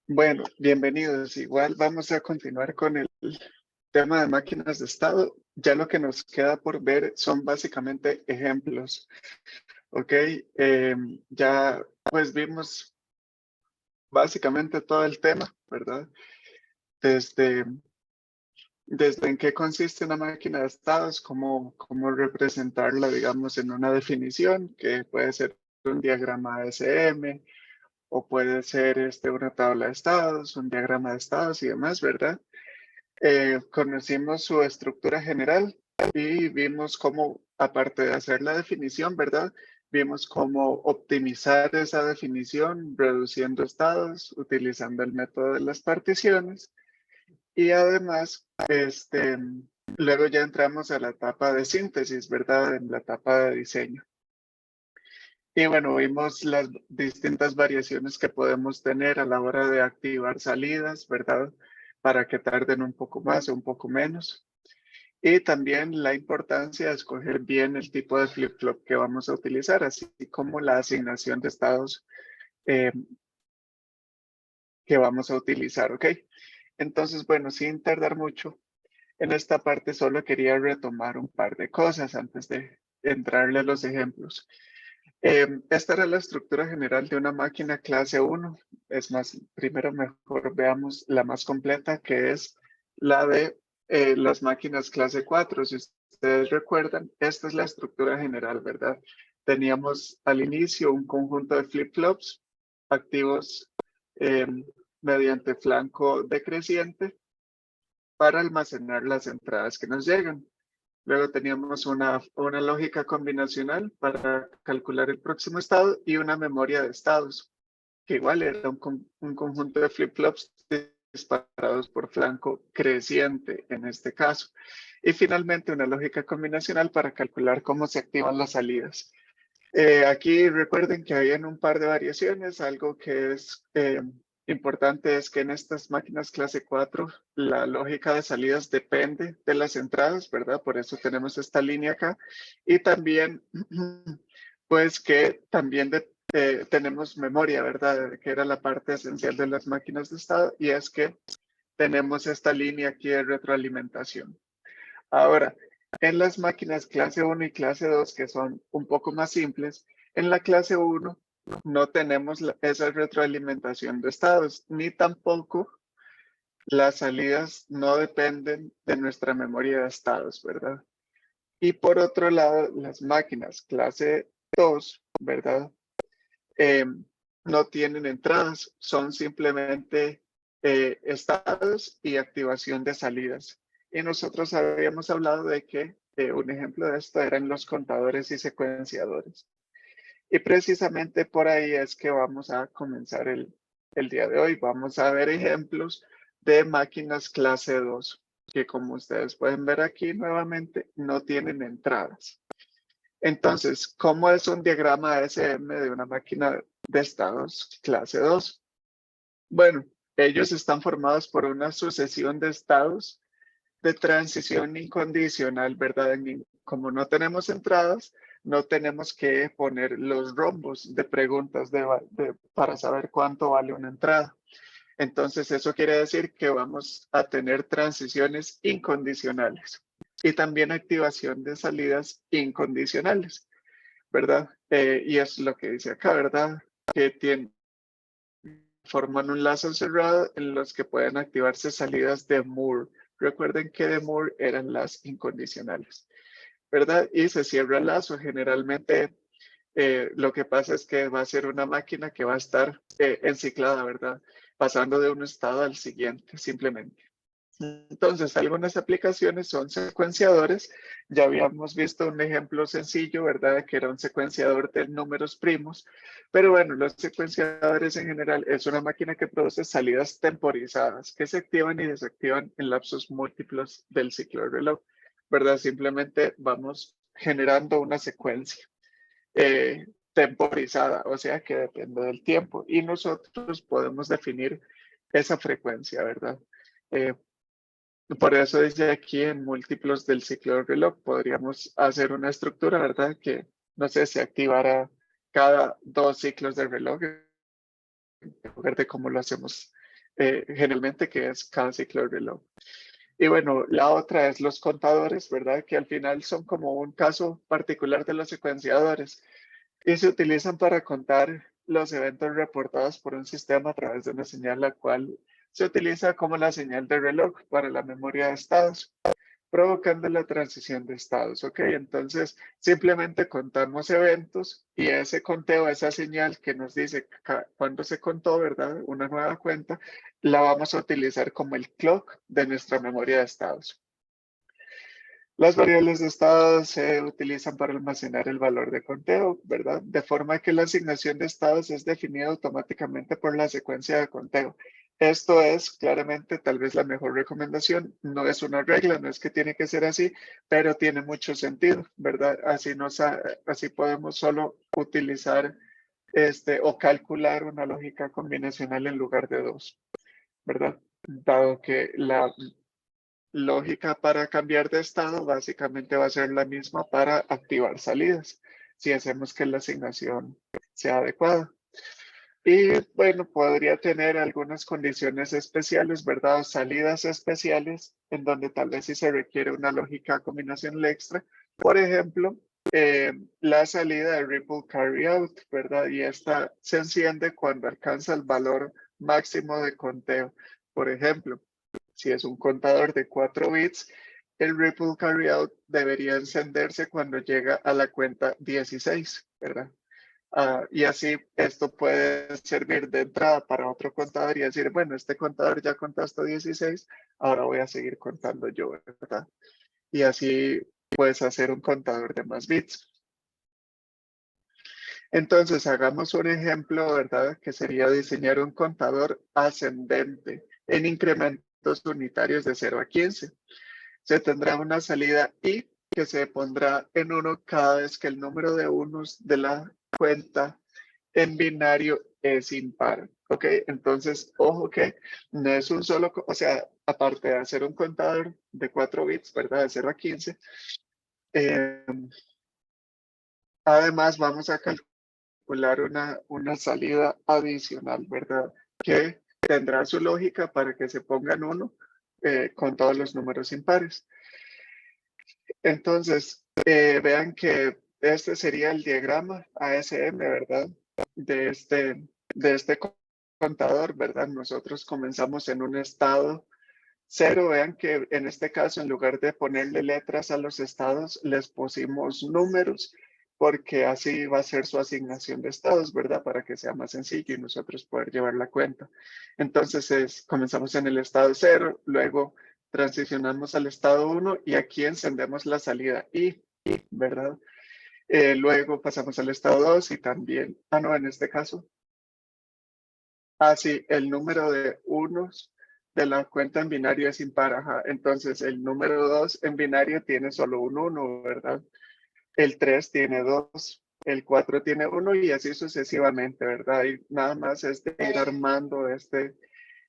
Bueno, bienvenidos. Igual vamos a continuar con el tema de máquinas de estado. Ya lo que nos queda por ver son básicamente ejemplos, ¿ok? Ya pues vimos básicamente todo el tema, ¿verdad? Desde, desde en qué consiste una máquina de estados, cómo representarla, digamos, en una definición, que puede ser un diagrama ASM, o puede ser una tabla de estados, un diagrama de estados y demás, ¿verdad? Conocimos su estructura general y vimos cómo, aparte de hacer la definición, ¿verdad? Vimos cómo optimizar esa definición reduciendo estados, utilizando el método de las particiones y además, luego ya entramos a la etapa de síntesis, ¿verdad? En la etapa de diseño. Y bueno, vimos las distintas variaciones que podemos tener a la hora de activar salidas, ¿verdad? Para que tarden un poco más o un poco menos. Y también la importancia de escoger bien el tipo de flip-flop que vamos a utilizar, así como la asignación de estados eh, que vamos a utilizar, ¿ok? Entonces, bueno, sin tardar mucho, en esta parte solo quería retomar un par de cosas antes de entrarle a los ejemplos. Esta era la estructura general de una máquina clase 1. Es más, primero mejor veamos la más completa, que es la de las máquinas clase 4. Si ustedes recuerdan, esta es la estructura general, ¿verdad? Teníamos al inicio un conjunto de flip-flops activos eh, mediante flanco decreciente para almacenar las entradas que nos llegan. Luego teníamos una lógica combinacional para calcular el próximo estado y una memoria de estados, que igual era un conjunto de flip-flops disparados por flanco creciente en este caso. Y finalmente una lógica combinacional para calcular cómo se activan las salidas. Aquí recuerden que habían un par de variaciones. Algo que es importante es que en estas máquinas clase 4 la lógica de salidas depende de las entradas, ¿verdad? Por eso tenemos esta línea acá. Y también, pues que también tenemos memoria, ¿verdad? Que era la parte esencial de las máquinas de estado. Y es que tenemos esta línea aquí de retroalimentación. Ahora, en las máquinas clase 1 y clase 2, que son un poco más simples, en la clase 1 no tenemos esa retroalimentación de estados, ni tampoco las salidas no dependen de nuestra memoria de estados, ¿verdad? Y por otro lado, las máquinas clase 2, ¿verdad? Eh, no tienen entradas, son simplemente estados y activación de salidas. Y nosotros habíamos hablado de que un ejemplo de esto eran los contadores y secuenciadores. Y precisamente por ahí es que vamos a comenzar el día de hoy. Vamos a ver ejemplos de máquinas clase 2, que como ustedes pueden ver aquí nuevamente, no tienen entradas. Entonces, ¿cómo es un diagrama ASM de una máquina de estados clase 2? Bueno, ellos están formados por una sucesión de estados de transición incondicional, ¿verdad? Como no tenemos entradas, no tenemos que poner los rombos de preguntas para saber cuánto vale una entrada. Entonces, eso quiere decir que vamos a tener transiciones incondicionales y también activación de salidas incondicionales, ¿verdad? Y es lo que dice acá, ¿verdad? Que forman un lazo cerrado en los que pueden activarse salidas de Moore. Recuerden que de Moore eran las incondicionales, ¿verdad? Y se cierra el lazo. Generalmente lo que pasa es que va a ser una máquina que va a estar enciclada, ¿verdad? Pasando de un estado al siguiente, simplemente. Entonces, algunas aplicaciones son secuenciadores. Ya habíamos visto un ejemplo sencillo, ¿verdad? Que era un secuenciador de números primos. Pero bueno, los secuenciadores en general es una máquina que produce salidas temporizadas que se activan y desactivan en lapsos múltiplos del ciclo del reloj, ¿verdad? Simplemente vamos generando una secuencia temporizada, o sea que depende del tiempo. Y nosotros podemos definir esa frecuencia, ¿verdad? Eh, por eso dice aquí en múltiplos del ciclo del reloj, podríamos hacer una estructura, ¿verdad? Que, no sé, se activara cada 2 ciclos del reloj, en lugar de cómo lo hacemos generalmente que es cada ciclo de reloj. Y bueno, la otra es los contadores, ¿verdad? Que al final son como un caso particular de los secuenciadores y se utilizan para contar los eventos reportados por un sistema a través de una señal, la cual se utiliza como la señal de reloj para la memoria de estados, provocando la transición de estados, ¿ok? Entonces, simplemente contamos eventos y ese conteo, esa señal que nos dice cuándo se contó, ¿verdad? Una nueva cuenta, la vamos a utilizar como el clock de nuestra memoria de estados. Las variables de estado se utilizan para almacenar el valor de conteo, ¿verdad? De forma que la asignación de estados es definida automáticamente por la secuencia de conteo. Esto es claramente tal vez la mejor recomendación. No es una regla, no es que tiene que ser así, pero tiene mucho sentido, ¿verdad? Así podemos solo utilizar o calcular una lógica combinacional en lugar de dos, ¿verdad? Dado que la lógica para cambiar de estado básicamente va a ser la misma para activar salidas, si hacemos que la asignación sea adecuada. Y bueno, podría tener algunas condiciones especiales, ¿verdad? O salidas especiales en donde tal vez sí se requiere una lógica combinacional extra. Por ejemplo, la salida de Ripple Carry Out, ¿verdad? Y esta se enciende cuando alcanza el valor máximo de conteo. Por ejemplo, si es un contador de 4 bits, el Ripple Carry Out debería encenderse cuando llega a la cuenta 16, ¿verdad? Y así esto puede servir de entrada para otro contador y decir, bueno, este contador ya contó hasta 16, ahora voy a seguir contando yo, ¿verdad? Y así puedes hacer un contador de más bits. Entonces, hagamos un ejemplo, ¿verdad? Que sería diseñar un contador ascendente en incrementos unitarios de 0 a 15. Se tendrá una salida I que se pondrá en 1 cada vez que el número de unos de la cuenta en binario es impar. ¿Ok? Entonces, ojo que no es un solo, o sea, aparte de hacer un contador de 4 bits, ¿verdad? De 0 a 15, eh, además vamos a calcular una salida adicional, ¿verdad? Que tendrá su lógica para que se pongan 1 con todos los números impares. Entonces, vean que este sería el diagrama ASM, ¿verdad? De este contador, ¿verdad? Nosotros comenzamos en un estado 0. Vean que en este caso, en lugar de ponerle letras a los estados, les pusimos números, porque así va a ser su asignación de estados, ¿verdad? Para que sea más sencillo y nosotros poder llevar la cuenta. Entonces, comenzamos en el estado 0, luego transicionamos al estado 1 y aquí encendemos la salida I, ¿verdad? Luego pasamos al estado 2 y también, no, en este caso, sí, el número de unos de la cuenta en binario es impar, ajá. Entonces, el número 2 en binario tiene solo un 1, ¿verdad? El 3 tiene 2, el 4 tiene 1 y así sucesivamente, ¿verdad? Y nada más es de ir armando este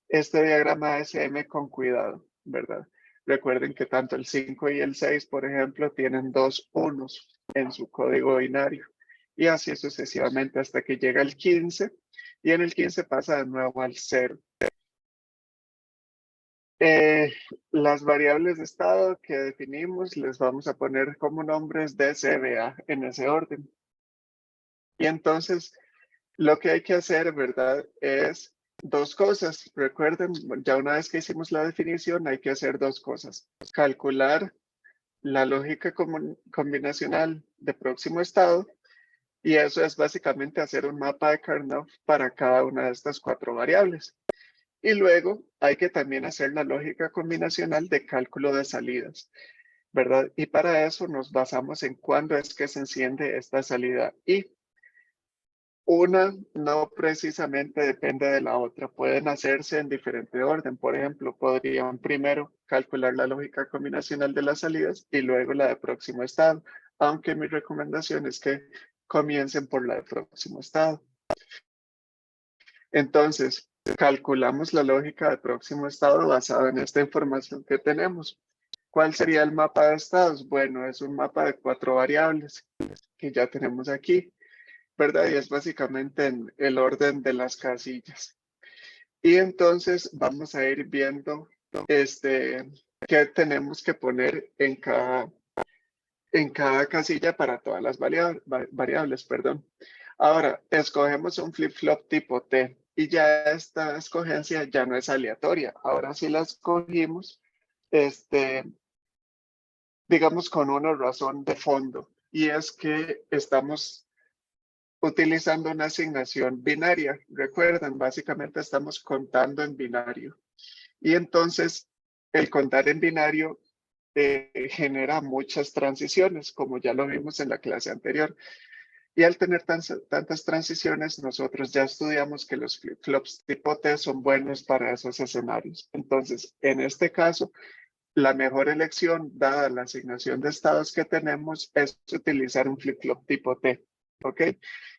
diagrama SM con cuidado, ¿verdad? Recuerden que tanto el 5 y el 6, por ejemplo, tienen 2 unos en su código binario. Y así sucesivamente hasta que llega el 15 y en el 15 pasa de nuevo al 0. Las variables de estado que definimos les vamos a poner como nombres de CBA en ese orden. Y entonces lo que hay que hacer, ¿verdad? Es dos cosas. Recuerden, ya una vez que hicimos la definición, hay que hacer dos cosas. Calcular la lógica combinacional de próximo estado. Y eso es básicamente hacer un mapa de Karnaugh para cada una de estas 4 variables. Y luego hay que también hacer la lógica combinacional de cálculo de salidas, ¿verdad? Y para eso nos basamos en cuándo es que se enciende esta salida. Y una no precisamente depende de la otra, pueden hacerse en diferente orden. Por ejemplo, podrían primero calcular la lógica combinacional de las salidas y luego la de próximo estado, aunque mi recomendación es que comiencen por la de próximo estado. Entonces, calculamos la lógica de próximo estado basada en esta información que tenemos. ¿Cuál sería el mapa de estados? Bueno, es un mapa de 4 variables que ya tenemos aquí, ¿verdad? Y es básicamente en el orden de las casillas. Y entonces vamos a ir viendo qué tenemos que poner en cada casilla para todas las variables, perdón. Ahora, escogemos un flip-flop tipo T y ya esta escogencia ya no es aleatoria. Ahora sí la escogimos, digamos, con una razón de fondo, y es que estamos utilizando una asignación binaria. Recuerden, básicamente estamos contando en binario. Y entonces, el contar en binario genera muchas transiciones, como ya lo vimos en la clase anterior. Y al tener tantas transiciones, nosotros ya estudiamos que los flip-flops tipo T son buenos para esos escenarios. Entonces, en este caso, la mejor elección, dada la asignación de estados que tenemos, es utilizar un flip-flop tipo T. ¿Ok?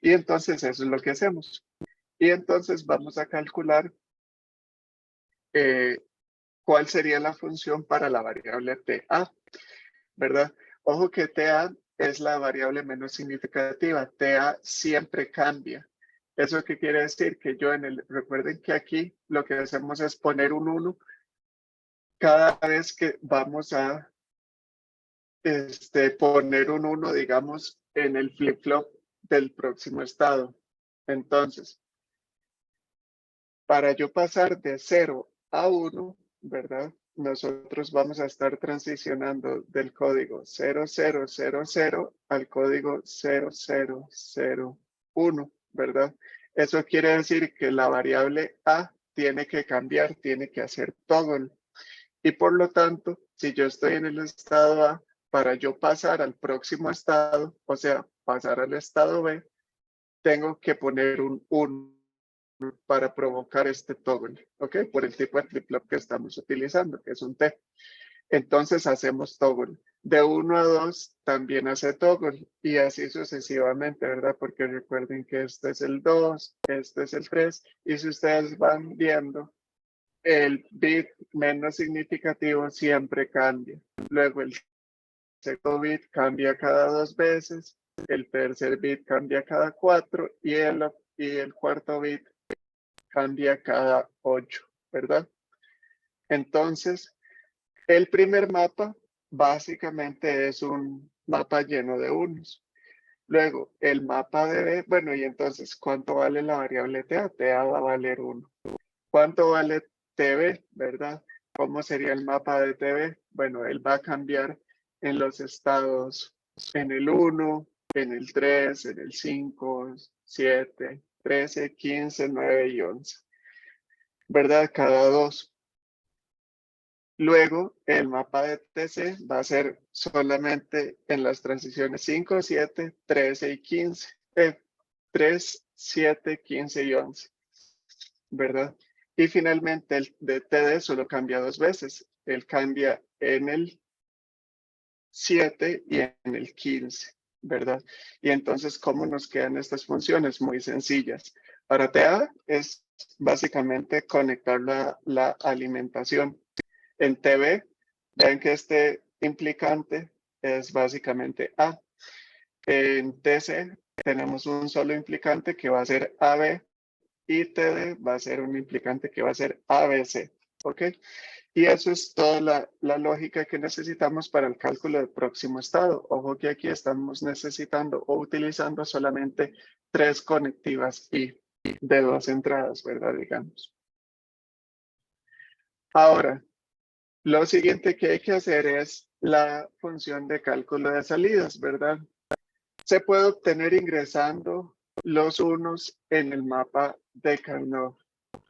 Y entonces eso es lo que hacemos. Y entonces vamos a calcular cuál sería la función para la variable TA, ¿verdad? Ojo que TA es la variable menos significativa. TA siempre cambia. ¿Eso qué quiere decir? Que yo recuerden que aquí lo que hacemos es poner un 1 cada vez que vamos a poner un 1, digamos, en el flip-flop del próximo estado. Entonces, para yo pasar de 0 a 1, ¿verdad? Nosotros vamos a estar transicionando del código 0000 al código 0001, ¿verdad? Eso quiere decir que la variable A tiene que cambiar, tiene que hacer toggle. Y por lo tanto, si yo estoy en el estado A, para yo pasar al próximo estado, o sea, pasar al estado B, tengo que poner un 1 para provocar este toggle, ¿ok? Por el tipo de flip-flop que estamos utilizando, que es un T. Entonces hacemos toggle. De 1 a 2 también hace toggle y así sucesivamente, ¿verdad? Porque recuerden que este es el 2, este es el 3 y si ustedes van viendo, el bit menos significativo siempre cambia. Luego el segundo bit cambia cada 2 veces, el tercer bit cambia cada 4 y el cuarto bit cambia cada 8, ¿verdad? Entonces, el primer mapa básicamente es un mapa lleno de unos. Luego, el mapa de B, bueno, y entonces, ¿cuánto vale la variable TA? TA va a valer 1. ¿Cuánto vale TB, verdad? ¿Cómo sería el mapa de TB? Bueno, él va a cambiar en los estados en el 1, en el 3, en el 5, 7, 13, 15, 9 y 11. ¿Verdad? Cada 2. Luego, el mapa de TC va a ser solamente en las transiciones 5, 7, 13 y 15. 3, 7, 15 y 11. ¿Verdad? Y finalmente el de TD solo cambia 2 veces. Él cambia en el 7 y en el 15, ¿verdad? Y entonces, ¿cómo nos quedan estas funciones? Muy sencillas. Para TA es básicamente conectar la alimentación. En TB, vean que este implicante es básicamente A. En TC tenemos un solo implicante que va a ser AB y TD va a ser un implicante que va a ser ABC. ¿Ok? Y eso es toda la lógica que necesitamos para el cálculo del próximo estado. Ojo que aquí estamos necesitando o utilizando solamente 3 conectivas y de 2 entradas, ¿verdad? Digamos. Ahora, lo siguiente que hay que hacer es la función de cálculo de salidas, ¿verdad? Se puede obtener ingresando los unos en el mapa de Carnot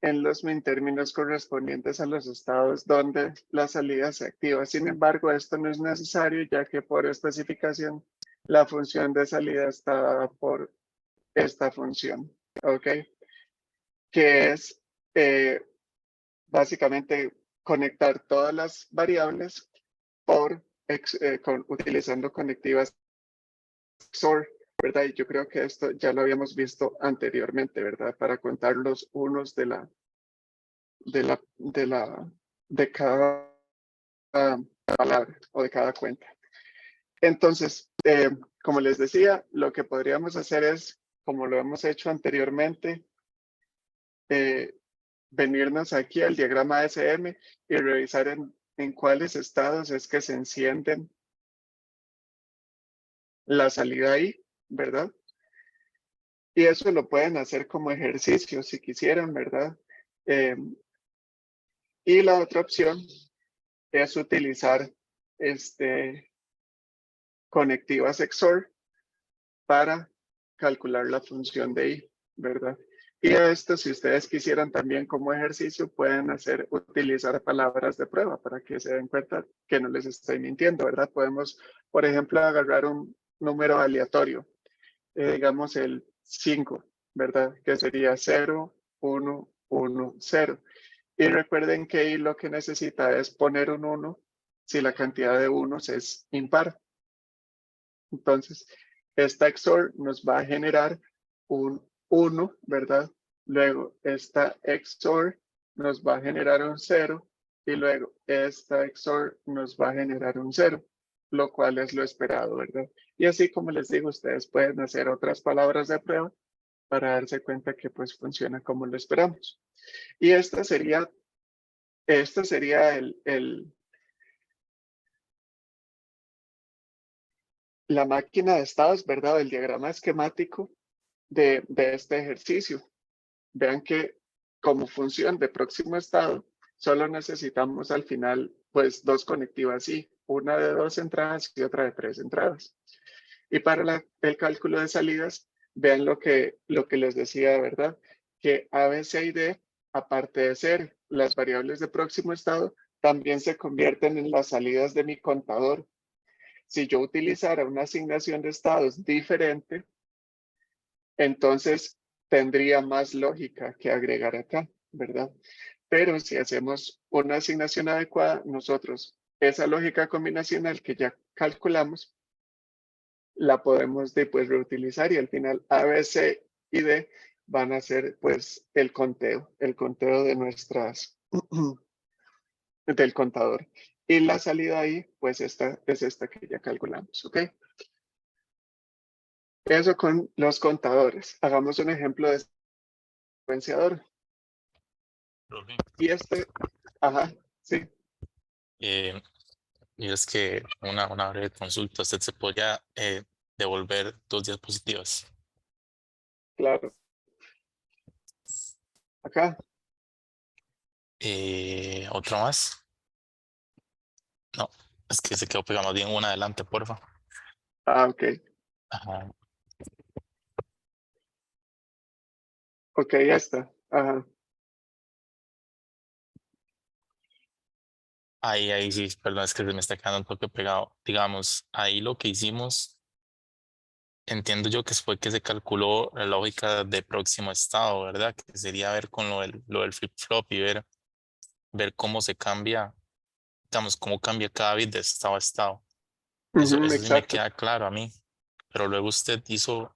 en los términos correspondientes a los estados donde la salida se activa. Sin embargo, esto no es necesario ya que por especificación la función de salida está dada por esta función, ¿ok? Que es básicamente conectar todas las variables utilizando conectivas XOR, ¿verdad? Y yo creo que esto ya lo habíamos visto anteriormente, ¿verdad? Para contar los unos de cada palabra o de cada cuenta. Entonces, como les decía, lo que podríamos hacer es, como lo hemos hecho anteriormente, venirnos aquí al diagrama SM y revisar en cuáles estados es que se encienden la salida ahí, ¿verdad? Y eso lo pueden hacer como ejercicio si quisieran, ¿verdad? Y la otra opción es utilizar conectivas XOR para calcular la función de I, ¿verdad? Y a esto, si ustedes quisieran también como ejercicio, pueden utilizar palabras de prueba para que se den cuenta que no les estoy mintiendo, ¿verdad? Podemos, por ejemplo, agarrar un número aleatorio, digamos el 5, ¿verdad? Que sería 0, 1, 1, 0. Y recuerden que I lo que necesita es poner un 1 si la cantidad de unos es impar. Entonces, esta XOR nos va a generar un 1, ¿verdad? Luego, esta XOR nos va a generar un 0 y luego esta XOR nos va a generar un 0, lo cual es lo esperado, ¿verdad? Y así como les digo, ustedes pueden hacer otras palabras de prueba para darse cuenta que pues funciona como lo esperamos. Y esta sería la máquina de estados, ¿verdad? El diagrama esquemático de este ejercicio. Vean que como función de próximo estado, solo necesitamos al final pues dos conectivas y una de 2 entradas y otra de 3 entradas. Y para el cálculo de salidas, vean lo que les decía, ¿verdad? Que A, B, C y D, aparte de ser las variables de próximo estado, también se convierten en las salidas de mi contador. Si yo utilizara una asignación de estados diferente, entonces tendría más lógica que agregar acá, ¿verdad? Pero si hacemos una asignación adecuada, nosotros esa lógica combinacional que ya calculamos, la podemos después reutilizar y al final A, B, C y D van a ser pues el conteo de del contador. Y la salida ahí, pues esta es esta que ya calculamos, ¿ok? Eso con los contadores. Hagamos un ejemplo de secuenciador. Y ajá, sí, Y es que una breve consulta, usted se podría devolver 2 diapositivas. claro. Acá, ¿Otra más? No, es que se quedó pegado más bien una adelante, porfa. ok. Ajá. Ok, ya está. Ajá. Ahí sí, perdón, es que se me está quedando un toque pegado. Digamos, ahí lo que hicimos, entiendo yo que fue que se calculó la lógica de próximo estado, ¿verdad? Que sería ver con lo del flip-flop y ver cómo se cambia, digamos, cómo cambia cada bit de estado a estado. Ujú, Eso sí me exacto. queda claro a mí. Pero luego usted hizo,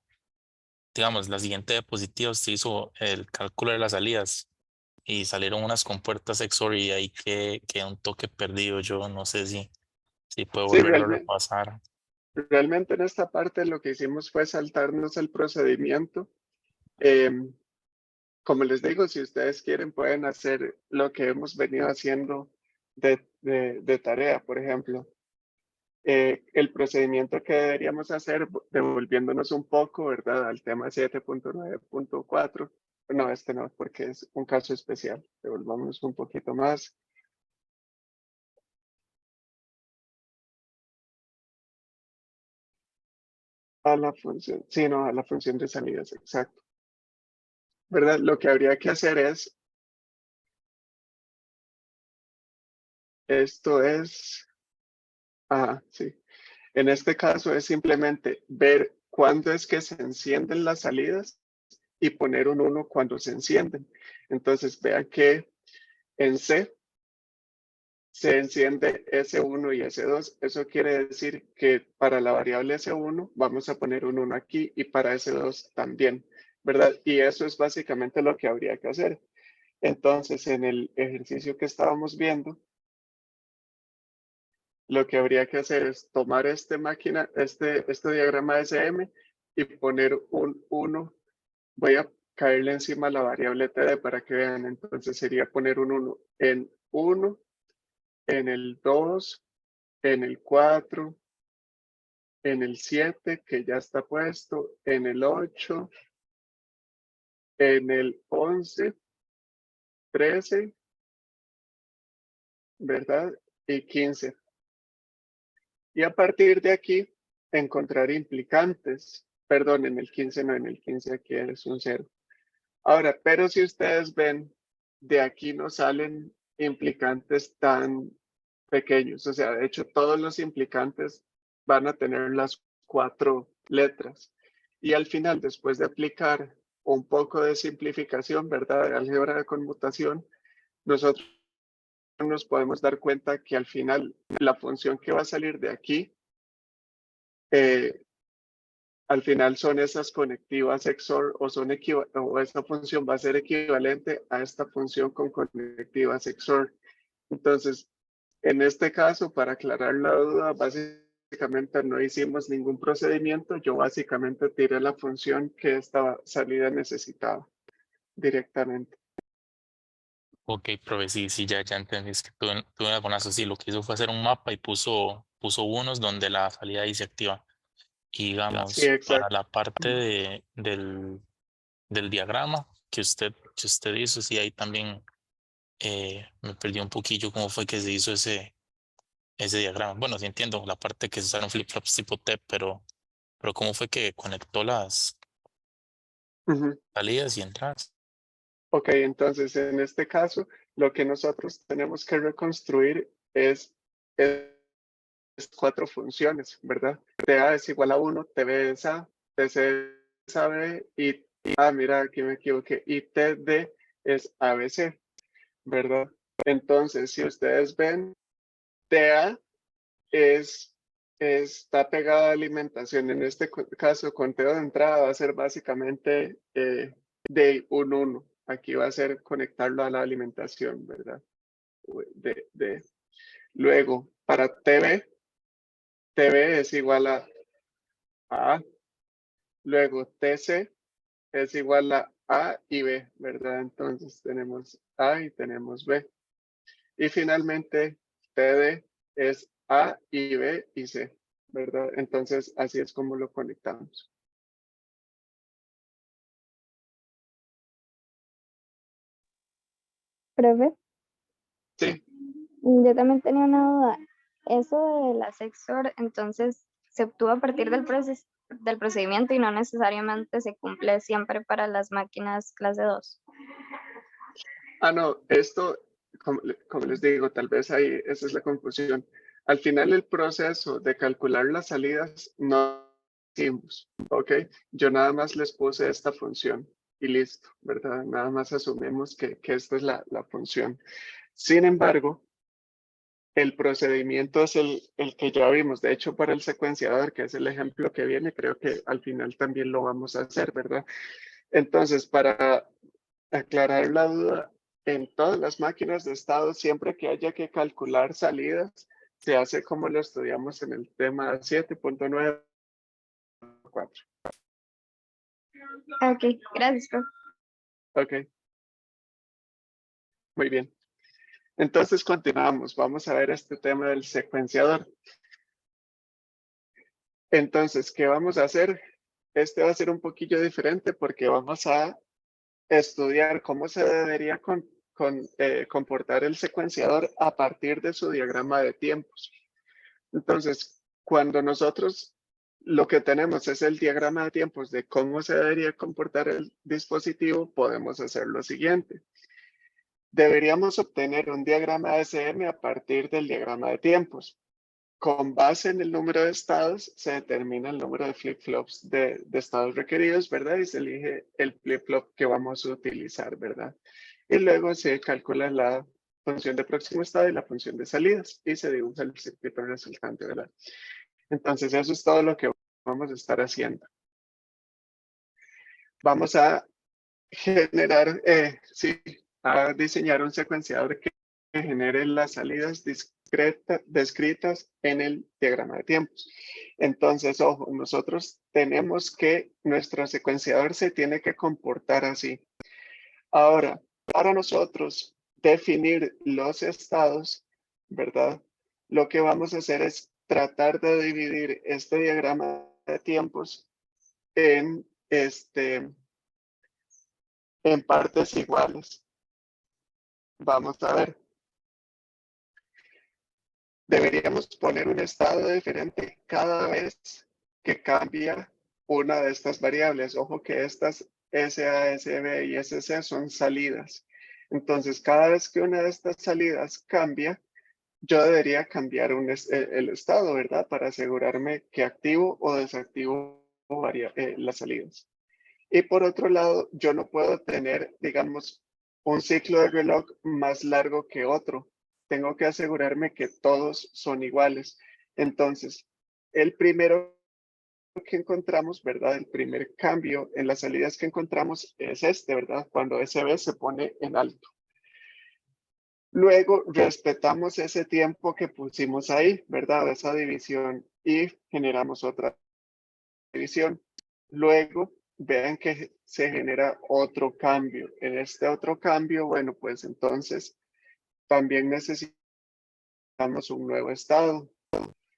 digamos, la siguiente diapositiva, usted hizo el cálculo de las salidas y salieron unas compuertas XOR y ahí que queda un toque perdido. Yo no sé si puedo Sí, volverlo a repasar. realmente en esta parte lo que hicimos fue saltarnos el procedimiento. Em, Como les digo, si ustedes quieren, pueden hacer lo que hemos venido haciendo de tarea, por ejemplo. El procedimiento que deberíamos hacer, devolviéndonos un poco, ¿verdad? Al tema 7.9.4. No, este no, porque es un caso especial. Devolvamos un poquito más. A la función, sí, no, a la función de salidas, exacto. ¿Verdad? Lo que habría que hacer es, esto es, sí. En este caso es simplemente ver cuándo es que se encienden las salidas y poner un 1 cuando se encienden. Entonces vean que en C se enciende S1 y S2. Eso quiere decir que para la variable S1 vamos a poner un 1 aquí y para S2 también, ¿verdad? Y eso es básicamente lo que habría que hacer. Entonces, en el ejercicio que estábamos viendo, lo que habría que hacer es tomar este diagrama SM y poner un 1. Voy a caerle encima la variable td para que vean. Entonces sería poner un 1 en el 2, en el 4, en el 7, que ya está puesto, en el 8, en el 11, 13, ¿verdad? Y 15. Y a partir de aquí, encontrar implicantes. Perdón, en el 15 no, en el 15 aquí es un 0. Ahora, pero si ustedes ven, de aquí no salen implicantes tan pequeños. O sea, de hecho, todos los implicantes van a tener las 4 letras. Y al final, después de aplicar un poco de simplificación, ¿verdad? De álgebra de conmutación, nosotros nos podemos dar cuenta que al final la función que va a salir de aquí, al final son esas conectivas XOR o esta función va a ser equivalente a esta función con conectivas XOR. Entonces, en este caso, para aclarar la duda, básicamente no hicimos ningún procedimiento. Yo básicamente tiré la función que esta salida necesitaba directamente. Ok, profe, sí, ya entendí. Es que tuve algunas así. Lo que hizo fue hacer un mapa y puso unos donde la salida ahí se activa. Y Sí, digamos, para exacto. la parte del diagrama que usted hizo, sí, ahí también me perdí un poquillo cómo fue que se hizo ese diagrama. Bueno, sí entiendo la parte que se usaron flip-flops tipo T, pero cómo fue que conectó las Ujú. salidas y entradas. Ok, entonces en este caso, lo que nosotros tenemos que reconstruir es 4 funciones, ¿verdad? TA es igual a 1, TB es A, TC es AB y, mira, aquí me equivoqué, y TD es ABC, ¿verdad? Entonces, si ustedes ven, TA está pegada a alimentación. En este caso, conteo de entrada va a ser básicamente de un 1. Aquí va a ser conectarlo a la alimentación, ¿verdad? Luego, para TB es igual a A. Luego, TC es igual a A y B, ¿verdad? Entonces tenemos A y tenemos B. Y finalmente, TD es A y B y C, ¿verdad? Entonces, así es como lo conectamos. Profe, Sí, yo también tenía una duda. Eso de la XOR, entonces, se obtuvo a partir del procedimiento y no necesariamente se cumple siempre para las máquinas clase 2. no, esto, como les digo, tal vez ahí esa es la confusión. Al final el proceso de calcular las salidas no hicimos, ¿ok? Yo nada más les puse esta función y listo, ¿verdad? Nada más asumimos que esta es la función. Sin embargo, el procedimiento es el que ya vimos. De hecho, para el secuenciador, que es el ejemplo que viene, creo que al final también lo vamos a hacer, ¿verdad? Entonces, para aclarar la duda, en todas las máquinas de estado, siempre que haya que calcular salidas, se hace como lo estudiamos en el tema 7.94. Ok, gracias, profe. Ok, muy bien. Entonces continuamos. Vamos a ver este tema del secuenciador. Entonces, ¿qué vamos a hacer? Este va a ser un poquillo diferente porque vamos a estudiar cómo se debería comportar el secuenciador a partir de su diagrama de tiempos. Entonces, cuando nosotros lo que tenemos es el diagrama de tiempos de cómo se debería comportar el dispositivo, podemos hacer lo siguiente. Deberíamos obtener un diagrama de SM a partir del diagrama de tiempos. Con base en el número de estados, se determina el número de flip-flops de estados requeridos, ¿verdad? Y se elige el flip-flop que vamos a utilizar, ¿verdad? Y luego se calcula la función de próximo estado y la función de salidas y se dibuja el circuito resultante, ¿verdad? Entonces, eso es todo lo que vamos a estar haciendo. Vamos a generar, a diseñar un secuenciador que genere las salidas descritas en el diagrama de tiempos. Entonces, ojo, nosotros tenemos que, nuestro secuenciador se tiene que comportar así. Ahora, para nosotros definir los estados, ¿verdad? Lo que vamos a hacer es tratar de dividir este diagrama de tiempos en, en partes iguales. Vamos a ver. Deberíamos poner un estado diferente cada vez que cambia una de estas variables. Ojo que estas SA, SB y SC son salidas. Entonces, cada vez que una de estas salidas cambia, yo debería cambiar el estado, ¿verdad? Para asegurarme que activo o desactivo las salidas. Y por otro lado, yo no puedo tener, digamos, un ciclo de reloj más largo que otro. Tengo que asegurarme que todos son iguales. Entonces, el primero que encontramos, ¿verdad? El primer cambio en las salidas que encontramos es este, ¿verdad? Cuando SB se pone en alto. Luego respetamos ese tiempo que pusimos ahí, ¿verdad? Esa división y generamos otra división. Luego, vean que se genera otro cambio. En este otro cambio, bueno, pues entonces también necesitamos un nuevo estado.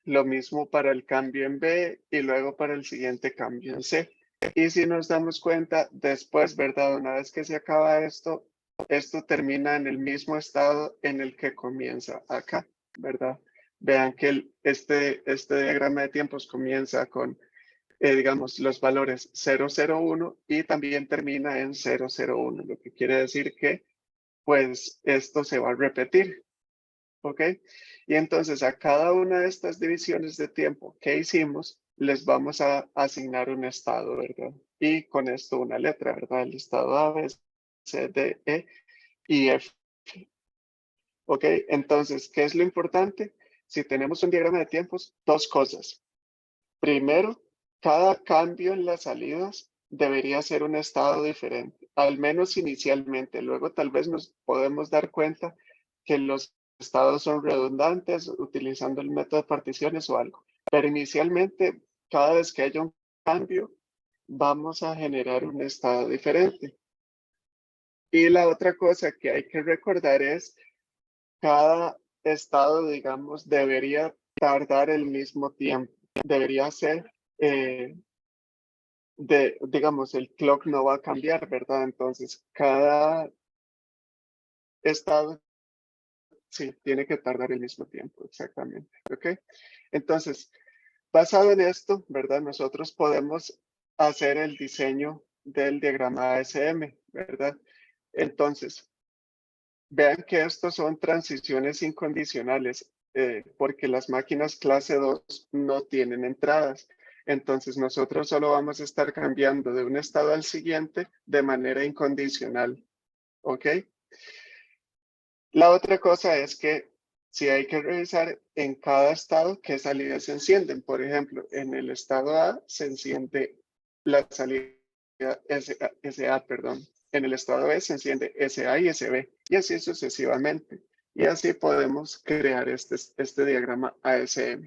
Lo mismo para el cambio en B y luego para el siguiente cambio en C. Y si nos damos cuenta, después, ¿verdad? Una vez que se acaba esto, esto termina en el mismo estado en el que comienza acá, ¿verdad? Vean que este diagrama de tiempos comienza con, digamos, los valores 001 y también termina en 001, lo que quiere decir que, pues, esto se va a repetir, ¿ok? Y entonces a cada una de estas divisiones de tiempo que hicimos, les vamos a asignar un estado, ¿verdad? Y con esto una letra, ¿verdad? El estado A, B, C, D, E y F. ¿Ok? Entonces, ¿qué es lo importante? Si tenemos un diagrama de tiempos, dos cosas. Primero, cada cambio en las salidas debería ser un estado diferente, al menos inicialmente. Luego tal vez nos podemos dar cuenta que los estados son redundantes utilizando el método de particiones o algo. Pero inicialmente, cada vez que haya un cambio, vamos a generar un estado diferente. Y la otra cosa que hay que recordar es cada estado, digamos, debería tardar el mismo tiempo. Debería ser, digamos, el clock no va a cambiar, ¿verdad? Entonces, cada estado, sí, tiene que tardar el mismo tiempo, exactamente, ¿ok? Entonces, basado en esto, ¿verdad? Nosotros podemos hacer el diseño del diagrama ASM, ¿verdad? Entonces, vean que estos son transiciones incondicionales, porque las máquinas clase 2 no tienen entradas. Entonces nosotros solo vamos a estar cambiando de un estado al siguiente de manera incondicional. ¿Ok? La otra cosa es que si hay que revisar en cada estado qué salidas se encienden. Por ejemplo, en el estado A se enciende la salida SA, perdón. En el estado B se enciende SA y SB y así sucesivamente. Y así podemos crear este diagrama ASM.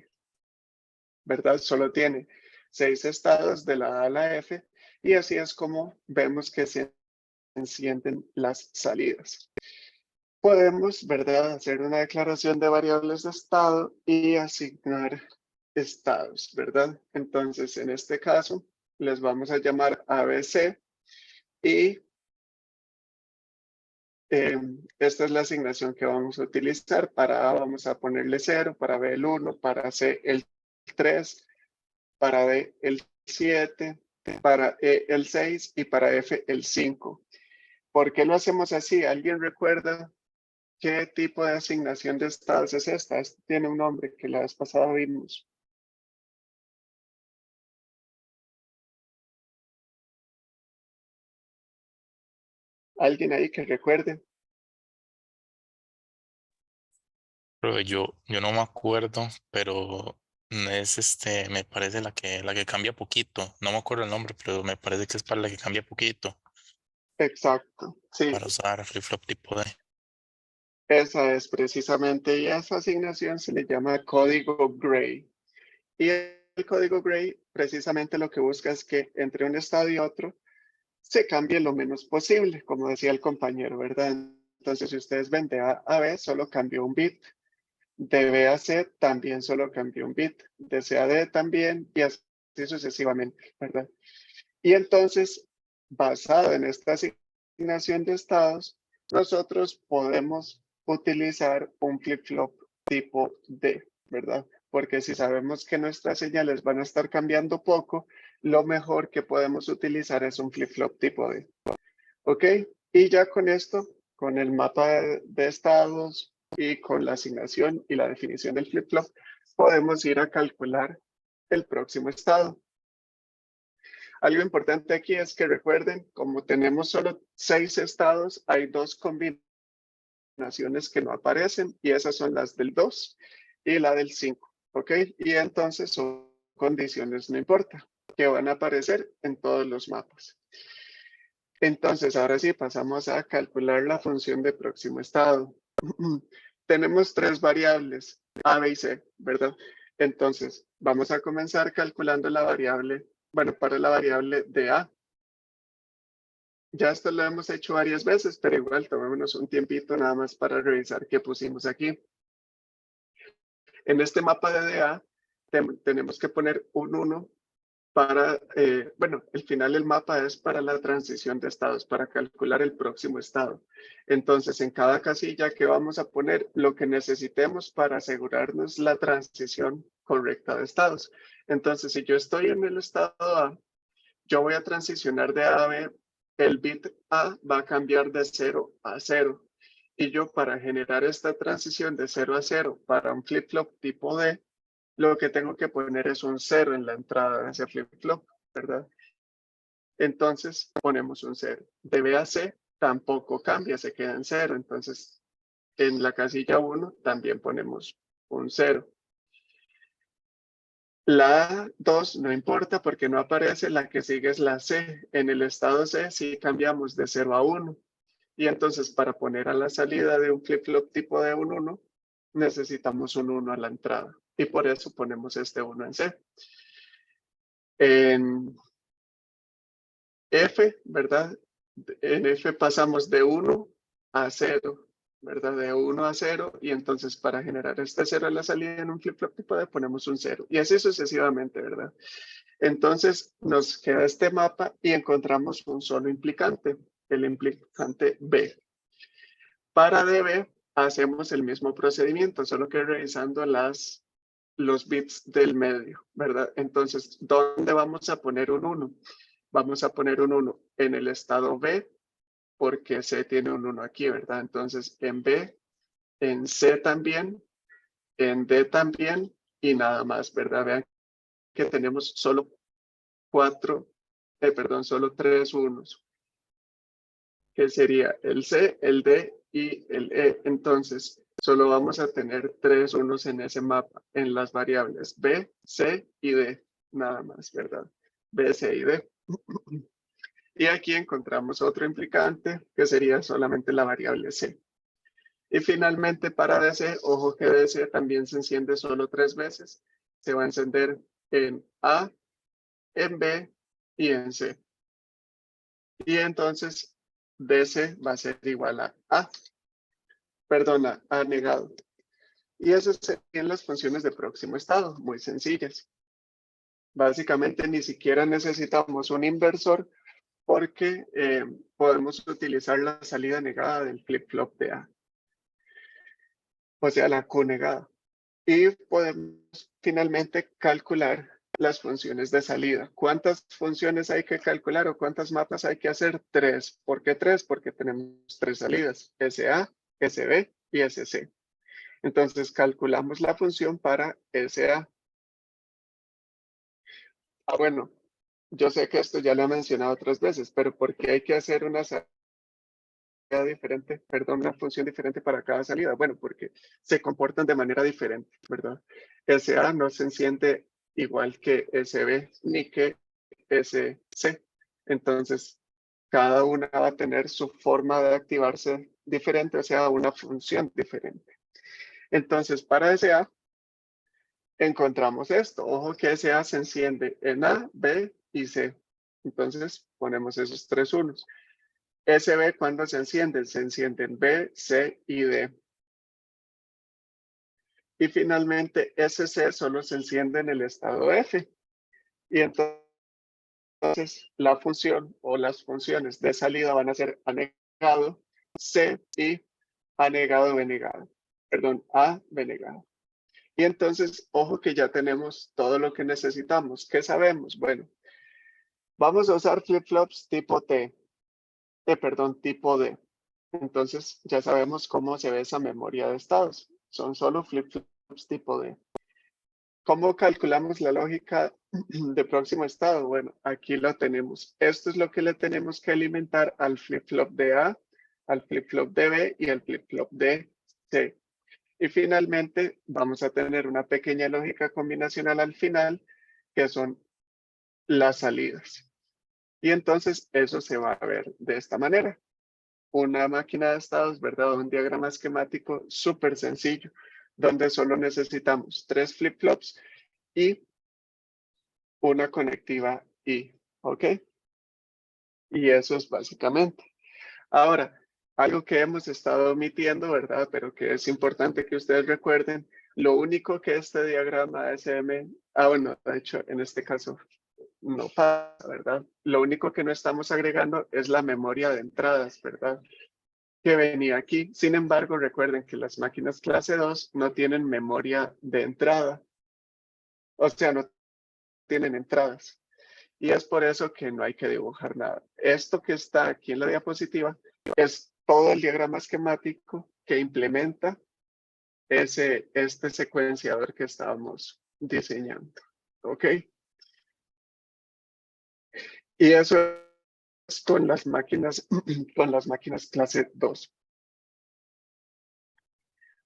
¿Verdad? Solo tiene 6 estados de la A a la F y así es como vemos que se encienden las salidas. Podemos, ¿verdad?, hacer una declaración de variables de estado y asignar estados, ¿verdad? Entonces, en este caso, les vamos a llamar ABC y esta es la asignación que vamos a utilizar. Para A vamos a ponerle 0, para B el 1, para C el 3, para D el 7, para E el 6 y para F el 5. ¿Por qué lo hacemos así? ¿Alguien recuerda qué tipo de asignación de estados es esta? Este tiene un nombre que la vez pasada vimos. ¿Alguien ahí que recuerde? Pero yo no me acuerdo, pero es me parece la que cambia poquito. No me acuerdo el nombre, pero me parece que es para la que cambia poquito Exacto, sí, para usar flip-flop tipo D. Esa es precisamente, y a esa asignación se le llama código Gray. Y el código Gray precisamente lo que busca es que entre un estado y otro se cambie lo menos posible, como decía el compañero, ¿verdad? Entonces, si ustedes ven de A a B, solo cambió un bit. De B a C también solo cambió un bit. De C a D también, y así sucesivamente, ¿verdad? Y entonces, basado en esta asignación de estados, nosotros podemos utilizar un flip-flop tipo D, ¿verdad? Porque si sabemos que nuestras señales van a estar cambiando poco, lo mejor que podemos utilizar es un flip-flop tipo D. ¿Ok? Y ya con esto, con el mapa de estados y con la asignación y la definición del flip-flop, podemos ir a calcular el próximo estado. Algo importante aquí es que recuerden, como tenemos solo 6 estados, hay 2 combinaciones que no aparecen y esas son las del 2 y la del 5, ¿ok? Y entonces son condiciones no importa, que van a aparecer en todos los mapas. Entonces, ahora sí, pasamos a calcular la función de próximo estado. Tenemos 3 variables, A, B y C, ¿verdad? Entonces, vamos a comenzar calculando la variable, bueno, para la variable de A. Ya esto lo hemos hecho varias veces, pero igual tomémonos un tiempito nada más para revisar qué pusimos aquí. En este mapa de DA tenemos que poner un 1 para, bueno, el final del mapa es para la transición de estados, para calcular el próximo estado. Entonces, en cada casilla que vamos a poner lo que necesitemos para asegurarnos la transición correcta de estados. Entonces, si yo estoy en el estado A, yo voy a transicionar de A a B, el bit A va a cambiar de 0 a 0. Y yo para generar esta transición de 0 a 0 para un flip-flop tipo D, lo que tengo que poner es un 0 en la entrada de ese flip-flop, ¿verdad? Entonces ponemos un 0. De B a C tampoco cambia, se queda en 0. Entonces en la casilla 1 también ponemos un 0. La 2 no importa porque no aparece, la que sigue es la C. En el estado C sí cambiamos de 0 a 1. Y entonces para poner a la salida de un flip-flop tipo de un 1, necesitamos un 1 a la entrada. Y por eso ponemos este 1 en C. En F, ¿verdad? En F pasamos de 1 a 0, ¿verdad? De 1 a 0 y entonces para generar este 0 a la salida en un flip-flop tipo D ponemos un 0 y así sucesivamente, ¿verdad? Entonces nos queda este mapa y encontramos un solo implicante, el implicante B. Para DB hacemos el mismo procedimiento, solo que revisando los bits del medio, ¿verdad? Entonces, ¿dónde vamos a poner un 1? Vamos a poner un 1 en el estado B, porque C tiene un 1 aquí, ¿verdad? Entonces, en B, en C también, en D también, y nada más, ¿verdad? Vean que tenemos solo solo 3 unos, que sería el C, el D y el E. Entonces, solo vamos a tener 3 unos en ese mapa, en las variables B, C y D, nada más, ¿verdad? B, C y D. Y aquí encontramos otro implicante, que sería solamente la variable C. Y finalmente para DC, ojo que DC también se enciende solo 3 veces. Se va a encender en A, en B y en C. Y entonces DC va a ser igual a A. Perdona, A negado. Y esas serían las funciones de próximo estado, muy sencillas. Básicamente ni siquiera necesitamos un inversor porque podemos utilizar la salida negada del flip-flop de A. O sea, la Q negada. Y podemos finalmente calcular las funciones de salida. ¿Cuántas funciones hay que calcular o cuántas mapas hay que hacer? 3. ¿Por qué 3? Porque tenemos 3 salidas, SA, SB y SC. Entonces calculamos la función para SA. Bueno, yo sé que esto ya lo he mencionado otras veces, pero ¿por qué hay que hacer una salida diferente, perdón, una función diferente para cada salida? Bueno, porque se comportan de manera diferente, ¿verdad? SA no se enciende igual que SB ni que SC. Entonces, cada una va a tener su forma de activarse diferente, o sea, una función diferente. Entonces, para ese A, encontramos esto. Ojo que ese A se enciende en A, B y C. Entonces, ponemos esos tres unos. Ese B, ¿cuándo se enciende? Se enciende en B, C y D. Y finalmente, ese C solo se enciende en el estado F. Y entonces, la función o las funciones de salida van a ser A negado, C y A negado, B negado. Perdón, A, B negado. Y entonces, ojo que ya tenemos todo lo que necesitamos. ¿Qué sabemos? Bueno, vamos a usar flip-flops tipo T. Perdón, tipo D. Entonces, ya sabemos cómo se ve esa memoria de estados. Son solo flip-flops tipo D. ¿Cómo calculamos la lógica de próximo estado? Bueno, aquí lo tenemos. Esto es lo que le tenemos que alimentar al flip-flop de A, al flip-flop de B y al flip-flop de C. Y finalmente vamos a tener una pequeña lógica combinacional al final, que son las salidas. Y entonces eso se va a ver de esta manera. Una máquina de estados, ¿verdad? Un diagrama esquemático súper sencillo, donde solo necesitamos 3 flip-flops y una conectiva I, ¿ok? Y eso es básicamente. Ahora, algo que hemos estado omitiendo, ¿verdad? Pero que es importante que ustedes recuerden, lo único que este diagrama SM, bueno, de hecho, en este caso no pasa, ¿verdad? Lo único que no estamos agregando es la memoria de entradas, ¿verdad? Que venía aquí. Sin embargo, recuerden que las máquinas clase 2 no tienen memoria de entrada. O sea, no tienen entradas. Y es por eso que no hay que dibujar nada. Esto que está aquí en la diapositiva es todo el diagrama esquemático que implementa este secuenciador que estábamos diseñando. ¿Ok? Y eso es con las máquinas, con las máquinas clase 2.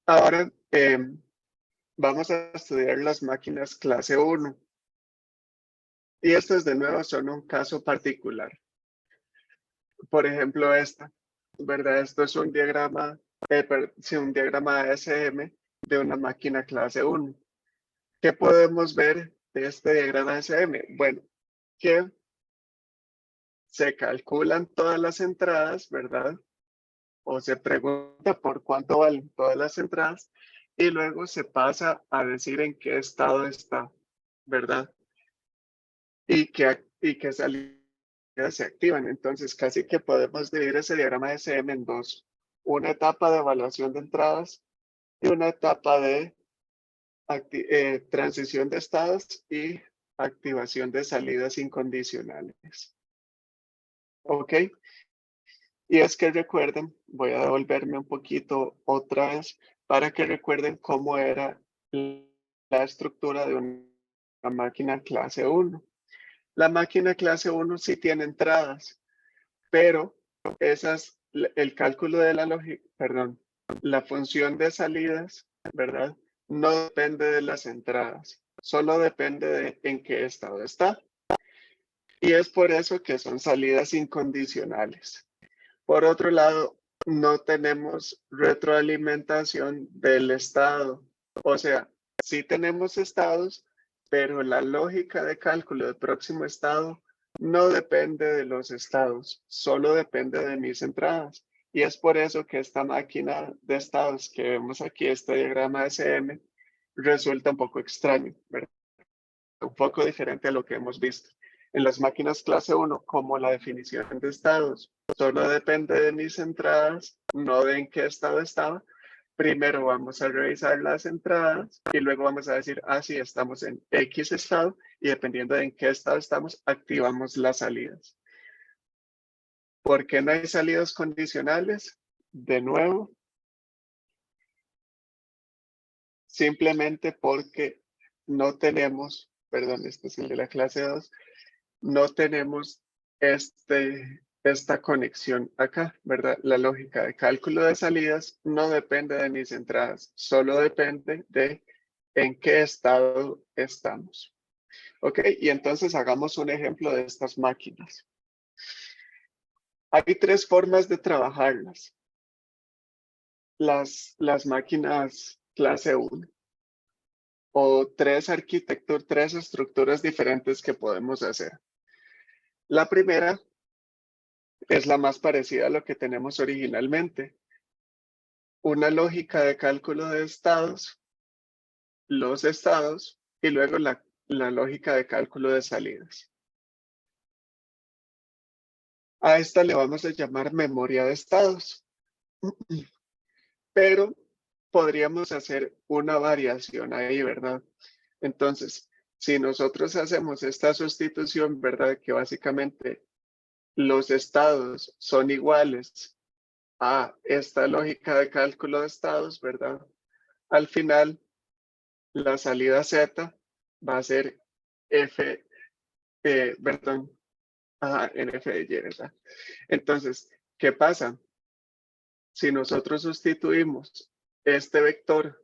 Ahora vamos a estudiar las máquinas clase 1. Y estas de nuevo son un caso particular. Por ejemplo, esta, ¿verdad? Esto es un diagrama, un diagrama ASM de una máquina clase 1. ¿Qué podemos ver de este diagrama ASM? Bueno, que se calculan todas las entradas, ¿verdad? O se pregunta por cuánto valen todas las entradas y luego se pasa a decir en qué estado está, ¿verdad? Y que salidas se activan. Entonces, casi que podemos dividir ese diagrama de SM en dos. Una etapa de evaluación de entradas y una etapa de transición de estados y activación de salidas incondicionales. ¿Ok? Y es que recuerden, voy a devolverme un poquito otra vez para que recuerden cómo era la estructura de una máquina clase 1. La máquina clase 1 sí tiene entradas, pero el cálculo de la lógica, perdón, la función de salidas, ¿verdad? No depende de las entradas, solo depende de en qué estado está. Y es por eso que son salidas incondicionales. Por otro lado, no tenemos retroalimentación del estado. O sea, sí tenemos estados, pero la lógica de cálculo del próximo estado no depende de los estados, solo depende de mis entradas. Y es por eso que esta máquina de estados que vemos aquí, este diagrama SM, resulta un poco extraño, ¿verdad? Un poco diferente a lo que hemos visto. En las máquinas clase 1, como la definición de estados solo depende de mis entradas, no de en qué estado estaba, primero vamos a revisar las entradas y luego vamos a decir, sí, estamos en X estado y dependiendo de en qué estado estamos, activamos las salidas. ¿Por qué no hay salidas condicionales? De nuevo, simplemente porque no tenemos, perdón, este es el de la clase 2, no tenemos esta conexión acá, ¿verdad? La lógica de cálculo de salidas no depende de mis entradas, solo depende de en qué estado estamos. ¿Ok? Y entonces hagamos un ejemplo de estas máquinas. Hay tres formas de trabajarlas. las máquinas clase 1 o tres estructuras diferentes que podemos hacer. La primera es la más parecida a lo que tenemos originalmente. Una lógica de cálculo de estados, los estados y luego la lógica de cálculo de salidas. A esta le vamos a llamar memoria de estados. Pero podríamos hacer una variación ahí, ¿verdad? Entonces, si nosotros hacemos esta sustitución, ¿verdad? Que básicamente los estados son iguales a esta lógica de cálculo de estados, ¿verdad? Al final, la salida Z va a ser F, perdón, en F de Y, ¿verdad? Entonces, ¿qué pasa? Si nosotros sustituimos este vector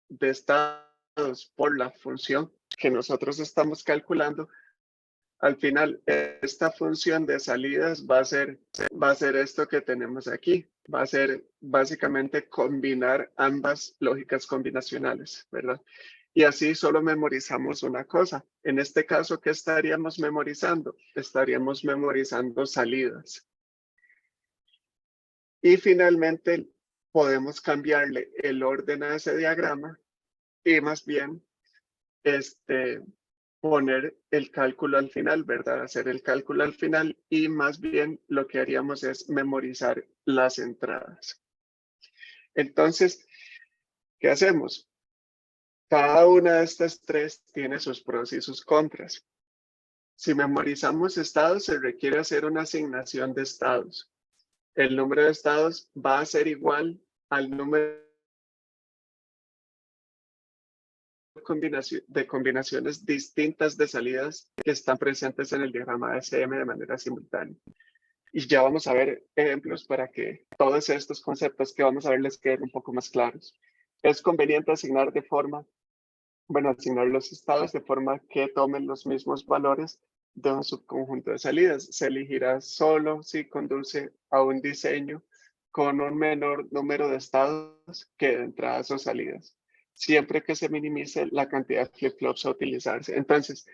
de estados por la función que nosotros estamos calculando, al final esta función de salidas va a ser esto que tenemos aquí. Va a ser básicamente combinar ambas lógicas combinacionales, ¿verdad? Y así solo memorizamos una cosa. En este caso, ¿qué estaríamos memorizando? Estaríamos memorizando salidas. Y finalmente podemos cambiarle el orden a ese diagrama y más bien poner el cálculo al final, ¿verdad? Hacer el cálculo al final y más bien lo que haríamos es memorizar las entradas. Entonces, ¿qué hacemos? Cada una de estas tres tiene sus pros y sus contras. Si memorizamos estados, se requiere hacer una asignación de estados. El número de estados va a ser igual al número de combinaciones distintas de salidas que están presentes en el diagrama de SM de manera simultánea. Y ya vamos a ver ejemplos para que todos estos conceptos que vamos a ver les queden un poco más claros. Es conveniente asignar asignar los estados de forma que tomen los mismos valores de un subconjunto de salidas. Se elegirá solo si conduce a un diseño con un menor número de estados que de entradas o salidas, siempre que se minimice la cantidad de flip-flops a utilizarse. Entonces,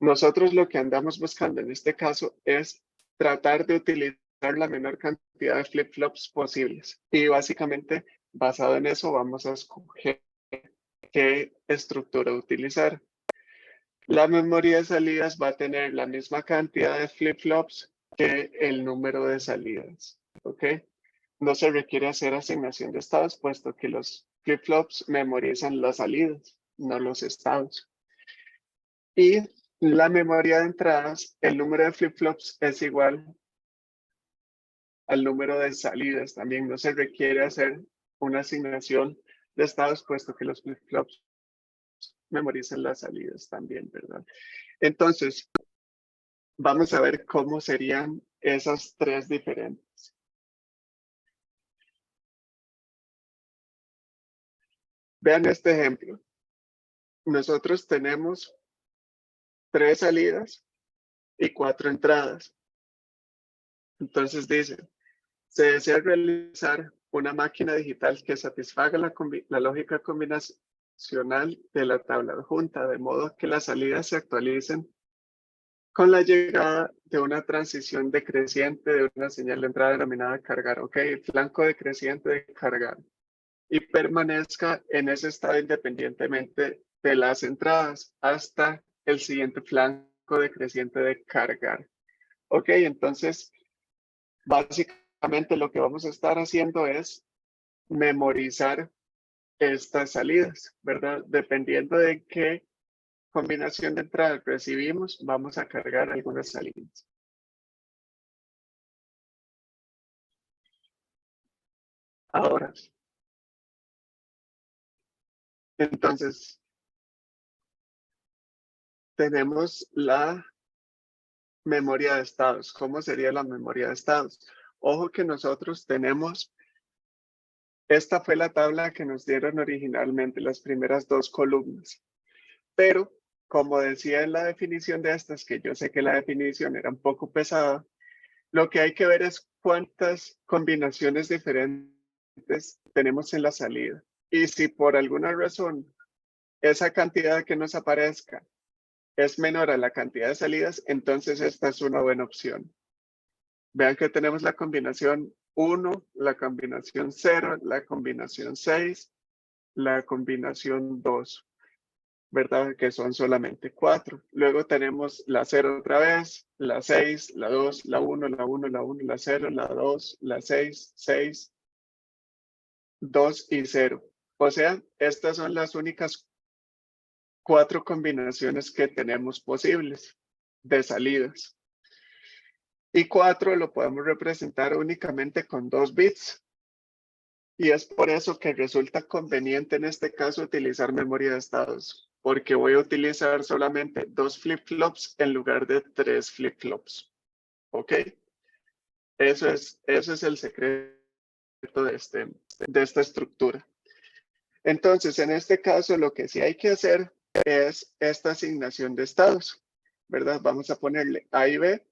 nosotros lo que andamos buscando en este caso es tratar de utilizar la menor cantidad de flip-flops posibles. Y básicamente, basado en eso, vamos a escoger qué estructura utilizar. La memoria de salidas va a tener la misma cantidad de flip-flops que el número de salidas. ¿Ok? No se requiere hacer asignación de estados, puesto que los flip-flops memorizan las salidas, no los estados. Y la memoria de entradas, el número de flip-flops es igual al número de salidas. También no se requiere hacer una asignación de estados, puesto que los flip-flops memorizan las salidas también, ¿verdad? Entonces, vamos a ver cómo serían esas tres diferentes. Vean este ejemplo. Nosotros tenemos 3 salidas y 4 entradas. Entonces dice, se desea realizar una máquina digital que satisfaga la lógica combinacional de la tabla adjunta, de modo que las salidas se actualicen con la llegada de una transición decreciente de una señal de entrada denominada cargar. Ok, el flanco decreciente de cargar. Y permanezca en ese estado independientemente de las entradas hasta el siguiente flanco decreciente de cargar. Ok, entonces básicamente lo que vamos a estar haciendo es memorizar estas salidas, ¿verdad? Dependiendo de qué combinación de entradas recibimos, vamos a cargar algunas salidas. Ahora, entonces, tenemos la memoria de estados. ¿Cómo sería la memoria de estados? Ojo que nosotros tenemos, esta fue la tabla que nos dieron originalmente, las primeras 2 columnas. Pero, como decía en la definición de estas, que yo sé que la definición era un poco pesada, lo que hay que ver es cuántas combinaciones diferentes tenemos en la salida. Y si por alguna razón esa cantidad que nos aparezca es menor a la cantidad de salidas, entonces esta es una buena opción. Vean que tenemos la combinación 1, la combinación 0, la combinación 6, la combinación 2, ¿verdad? Que son solamente 4. Luego tenemos la 0 otra vez, la 6, la 2, la 1, la 1, la 1, la 0, la 2, la 6, 6, 2 y 0. O sea, estas son las únicas 4 combinaciones que tenemos posibles de salidas. Y 4 lo podemos representar únicamente con 2 bits. Y es por eso que resulta conveniente en este caso utilizar memoria de estados, porque voy a utilizar solamente 2 flip-flops en lugar de 3 flip-flops. ¿Ok? Eso es el secreto de esta estructura. Entonces, en este caso, lo que sí hay que hacer es esta asignación de estados, ¿verdad? Vamos a ponerle A y B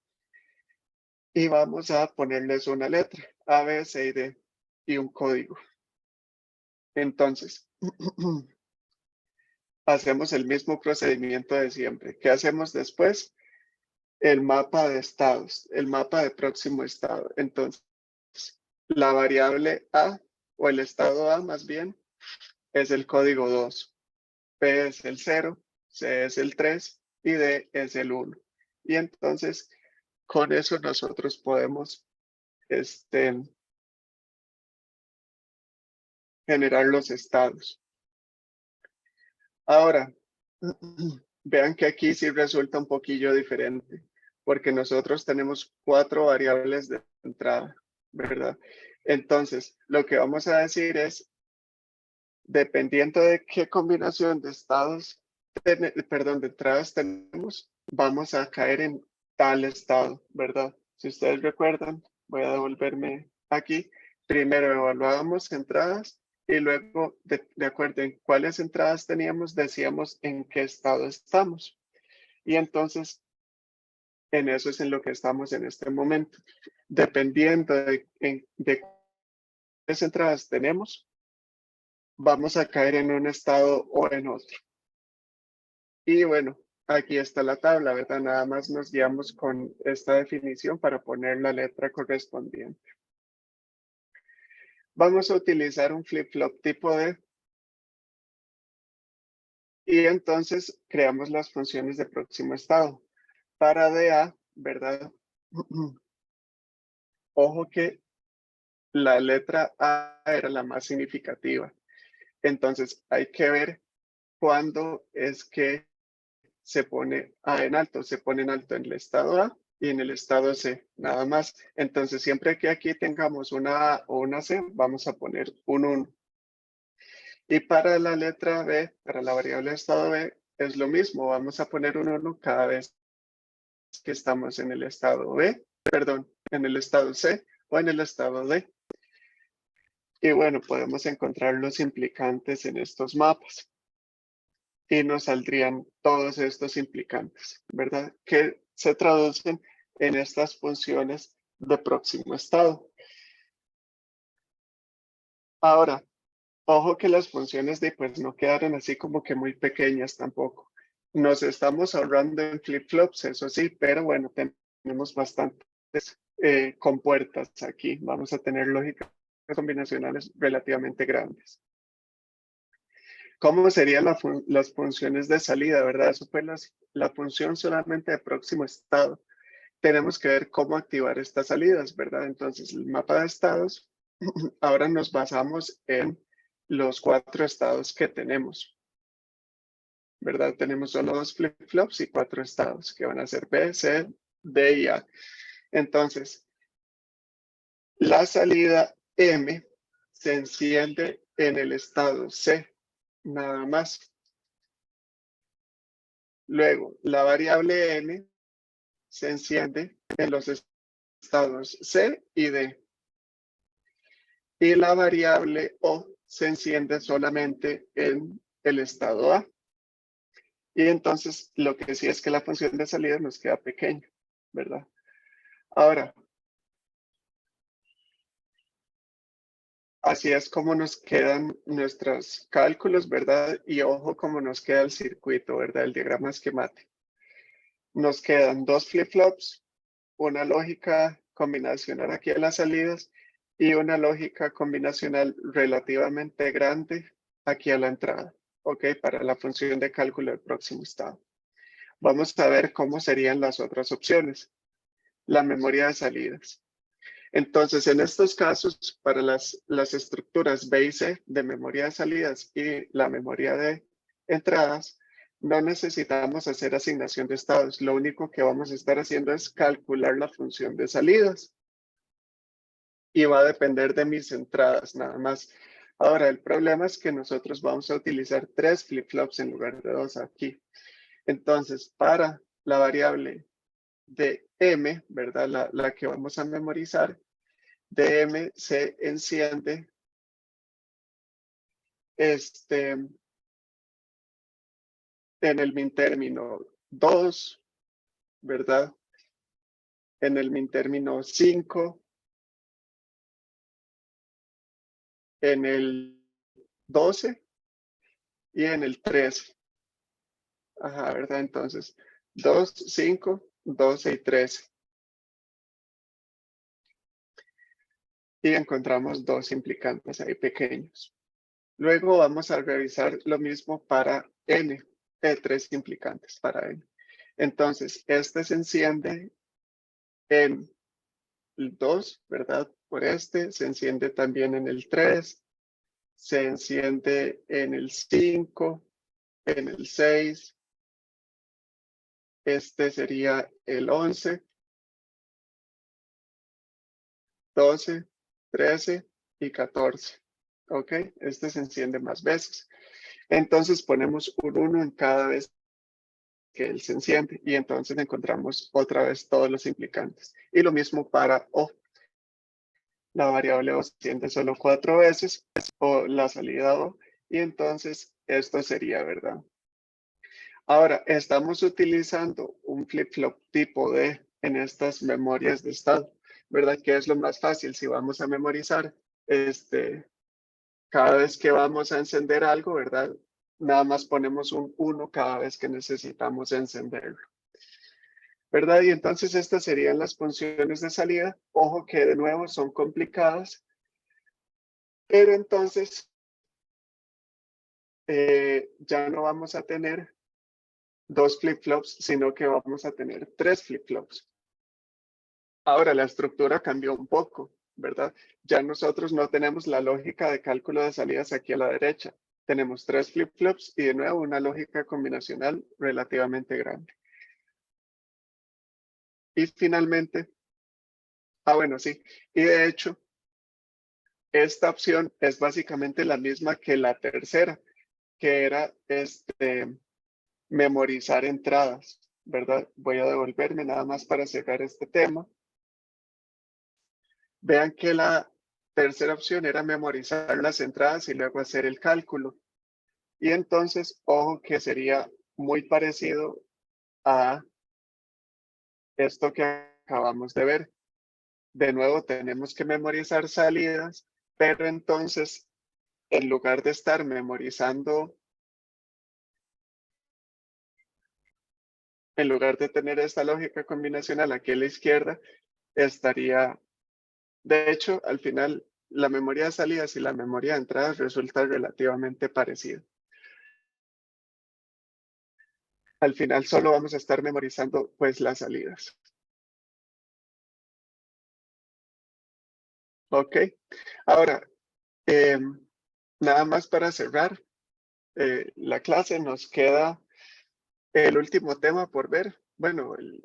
y vamos a ponerles una letra, A, B, C y D, y un código. Entonces, hacemos el mismo procedimiento de siempre. ¿Qué hacemos después? El mapa de estados, el mapa de próximo estado. Entonces, la variable A, o el estado A más bien, es el código 2. P es el 0, C es el 3 y D es el 1. Y entonces, con eso nosotros podemos generar los estados. Ahora, vean que aquí sí resulta un poquillo diferente, porque nosotros tenemos 4 variables de entrada, ¿verdad? Entonces, lo que vamos a decir es, dependiendo de qué combinación de estados, de entradas tenemos, vamos a caer en tal estado, ¿verdad? Si ustedes recuerdan, voy a devolverme aquí. Primero evaluábamos entradas y luego, de acuerdo en cuáles entradas teníamos, decíamos en qué estado estamos. Y entonces, en eso es en lo que estamos en este momento. Dependiendo de cuáles entradas tenemos, vamos a caer en un estado o en otro. Y bueno, aquí está la tabla, ¿verdad? Nada más nos guiamos con esta definición para poner la letra correspondiente. Vamos a utilizar un flip-flop tipo D. Y entonces creamos las funciones de próximo estado. Para DA, ¿verdad? Ojo que la letra A era la más significativa. Entonces hay que ver cuándo es que se pone A en alto. Se pone en alto en el estado A y en el estado C, nada más. Entonces, siempre que aquí tengamos una A o una C, vamos a poner un 1. Y para la letra B, para la variable estado B, es lo mismo. Vamos a poner un 1 cada vez que estamos en el estado B, perdón, en el estado C o en el estado D. Y bueno, podemos encontrar los implicantes en estos mapas. Y nos saldrían todos estos implicantes, ¿verdad? Que se traducen en estas funciones de próximo estado. Ahora, ojo que las funciones de pues no quedaron así como que muy pequeñas tampoco. Nos estamos ahorrando en flip-flops, eso sí, pero bueno, tenemos bastantes compuertas aquí. Vamos a tener lógicas combinacionales relativamente grandes. ¿Cómo serían las funciones de salida, verdad? Eso fue la función solamente de próximo estado. Tenemos que ver cómo activar estas salidas, ¿verdad? Entonces, el mapa de estados, ahora nos basamos en los 4 estados que tenemos, ¿verdad? Tenemos solo 2 flip-flops y 4 estados, que van a ser B, C, D y A. Entonces, la salida M se enciende en el estado C, nada más. Luego, la variable N se enciende en los estados C y D. Y la variable O se enciende solamente en el estado A. Y entonces lo que sí es que la función de salida nos queda pequeña, ¿verdad? Ahora, así es como nos quedan nuestros cálculos, ¿verdad? Y ojo cómo nos queda el circuito, ¿verdad? El diagrama esquemático. Nos quedan dos flip-flops, una lógica combinacional aquí en las salidas y una lógica combinacional relativamente grande aquí a la entrada, ¿ok? Para la función de cálculo del próximo estado. Vamos a ver cómo serían las otras opciones. La memoria de salidas. Entonces, en estos casos, para las estructuras B y C de memoria de salidas y la memoria de entradas, no necesitamos hacer asignación de estados. Lo único que vamos a estar haciendo es calcular la función de salidas. Y va a depender de mis entradas nada más. Ahora, el problema es que nosotros vamos a utilizar 3 flip-flops en lugar de 2 aquí. Entonces, para la variable de M, ¿verdad? La que vamos a memorizar, de M se enciende en el min término 2, ¿verdad? En el min término 5, en el 12 y en el 13. Ajá, ¿verdad? Entonces, 2, 5, 12 y 13. Y encontramos dos implicantes ahí pequeños. Luego vamos a revisar lo mismo para N, 3 implicantes para N. Entonces, este se enciende en el 2, ¿verdad? Por este, se enciende también en el 3, se enciende en el 5, en el 6, este sería el 11, 12, 13 y 14. ¿Ok? Este se enciende más veces. Entonces ponemos un 1 en cada vez que él se enciende y entonces encontramos otra vez todos los implicantes. Y lo mismo para O. La variable O se enciende solo 4 veces o la salida O y entonces esto sería, ¿verdad? Ahora, estamos utilizando un flip-flop tipo D en estas memorias de estado, ¿verdad? Que es lo más fácil si vamos a memorizar cada vez que vamos a encender algo, ¿verdad? Nada más ponemos un 1 cada vez que necesitamos encenderlo, ¿verdad? Y entonces estas serían las funciones de salida. Ojo que de nuevo son complicadas, pero entonces ya no vamos a tener 2 flip-flops, sino que vamos a tener 3 flip-flops. Ahora la estructura cambió un poco, ¿verdad? Ya nosotros no tenemos la lógica de cálculo de salidas aquí a la derecha. Tenemos 3 flip-flops y de nuevo una lógica combinacional relativamente grande. Y finalmente, bueno, sí, y de hecho, esta opción es básicamente la misma que la tercera, que era memorizar entradas, ¿verdad? Voy a devolverme nada más para cerrar este tema. Vean que la tercera opción era memorizar las entradas y luego hacer el cálculo. Y entonces, ojo que sería muy parecido a esto que acabamos de ver. De nuevo, tenemos que memorizar salidas, pero entonces, en lugar de estar memorizando, en lugar de tener esta lógica combinacional aquí a la izquierda, estaría, de hecho, al final, la memoria de salidas y la memoria de entradas resulta relativamente parecida. Al final solo vamos a estar memorizando pues las salidas. Ok, ahora, nada más para cerrar la clase, nos queda el último tema por ver. Bueno, el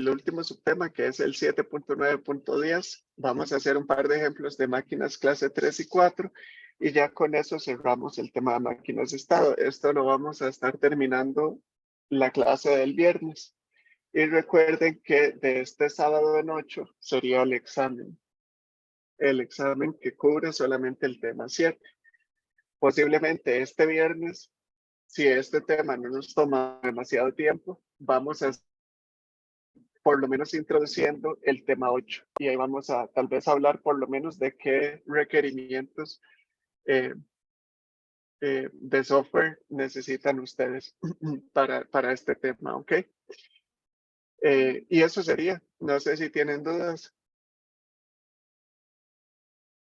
último subtema que es el 7.9.10. Vamos a hacer un par de ejemplos de máquinas clase 3 y 4 y ya con eso cerramos el tema de máquinas de estado. Esto lo vamos a estar terminando la clase del viernes. Y recuerden que de este sábado en 8 sería el examen. El examen que cubre solamente el tema 7. Posiblemente este viernes, si este tema no nos toma demasiado tiempo, vamos a por lo menos introduciendo el tema 8. Y ahí vamos a tal vez hablar por lo menos de qué requerimientos de software necesitan ustedes para este tema, ¿ok? Y eso sería. No sé si tienen dudas.